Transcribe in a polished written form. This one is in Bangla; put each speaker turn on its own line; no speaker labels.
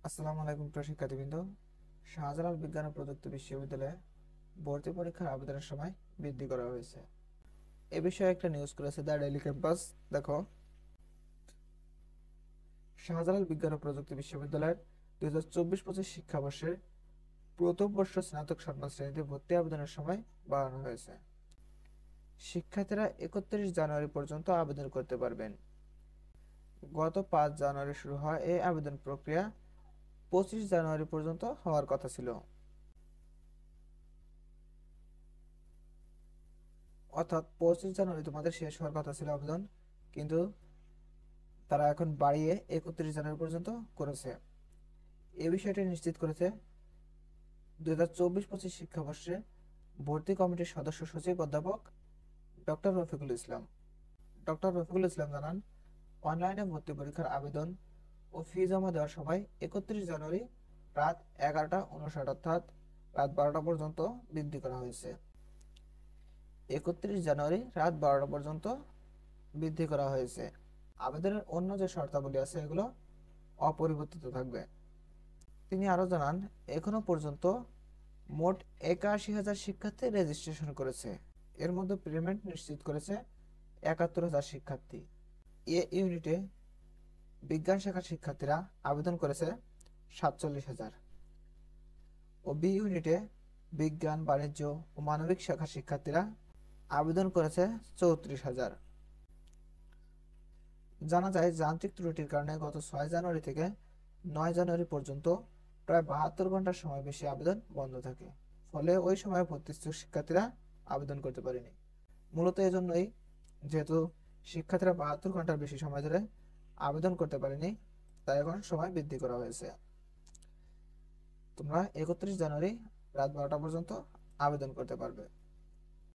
আসসালামু আলাইকুম প্রিয় শিক্ষার্থীবৃন্দ। শাহজালাল বিজ্ঞান ও প্রযুক্তি বিশ্ববিদ্যালয়ে ভর্তি পরীক্ষার আবেদনের সময় বৃদ্ধি করা হয়েছে। এ বিষয়ে একটা নিউজ করেছে দ্য ডেইলি ক্যাম্পাস। দেখো, শাহজালাল বিজ্ঞান ও প্রযুক্তি বিশ্ববিদ্যালয়ের 2024-25 শিক্ষাবর্ষের প্রথম বর্ষ স্নাতক সম্মান শ্রেণীতে ভর্তি আবেদনের সময় বাড়ানো হয়েছে। শিক্ষার্থীরা 31 জানুয়ারি পর্যন্ত আবেদন করতে পারবেন। গত 5 জানুয়ারি শুরু হয় এই আবেদন প্রক্রিয়া 25 জানুয়ারি পর্যন্ত হওয়ার কথা ছিল। অর্থাৎ 25 জানুয়ারি তোমাদের শেষ হওয়ার কথা ছিল আবেদন, কিন্তু তারা এখন বাড়িয়ে 31 জানুয়ারি পর্যন্ত করেছে। এই বিষয়টি নিশ্চিত করেছে 2024-25 শিক্ষাবর্ষে ভর্তি কমিটির সদস্য সচিব অধ্যাপক ডক্টর রফিকুল ইসলাম। ডক্টর রফিকুল ইসলাম জানান, অনলাইনে ভর্তি পরীক্ষার আবেদন ও ফি জমা দেওয়ার সময় 31 জানুয়ারি রাত 11:59 অর্থাৎ রাত 12টা পর্যন্ত বৃদ্ধি করা হয়েছে। 31 জানুয়ারি রাত 12টা পর্যন্ত বৃদ্ধি করা হয়েছে। আবেদনের অন্য যে শর্তাবলী আছে এগুলো অপরিবর্তিত থাকবে। তিনি আরো জানান, এখনো পর্যন্ত মোট 81,000 শিক্ষার্থী রেজিস্ট্রেশন করেছে। এর মধ্যে পেমেন্ট নিশ্চিত করেছে 71,000 শিক্ষার্থী। এ ইউনিটে বিজ্ঞান শাখার শিক্ষার্থীরা আবেদন করেছে 47,000 ও বি ইউনিটে বিজ্ঞান, বাণিজ্য ও মানবিক শাখার শিক্ষার্থীরা আবেদন করেছে 34,000। জানা যায়, যান্ত্রিক ত্রুটির কারণে গত 6 জানুয়ারি থেকে 9 জানুয়ারি পর্যন্ত প্রায় 72 ঘন্টার সময় বেশি আবেদন বন্ধ থাকে। ফলে ওই সময় ভর্তি ইচ্ছুক শিক্ষার্থীরা আবেদন করতে পারেনি। মূলত এজন্যই, যেহেতু শিক্ষার্থীরা 72 ঘন্টার বেশি সময় ধরে আবেদন করতে পারেনি, তাই এখন সময় বৃদ্ধি করা হয়েছে। তোমরা 31 জানুয়ারি রাত 12টা পর্যন্ত আবেদন করতে পারবে।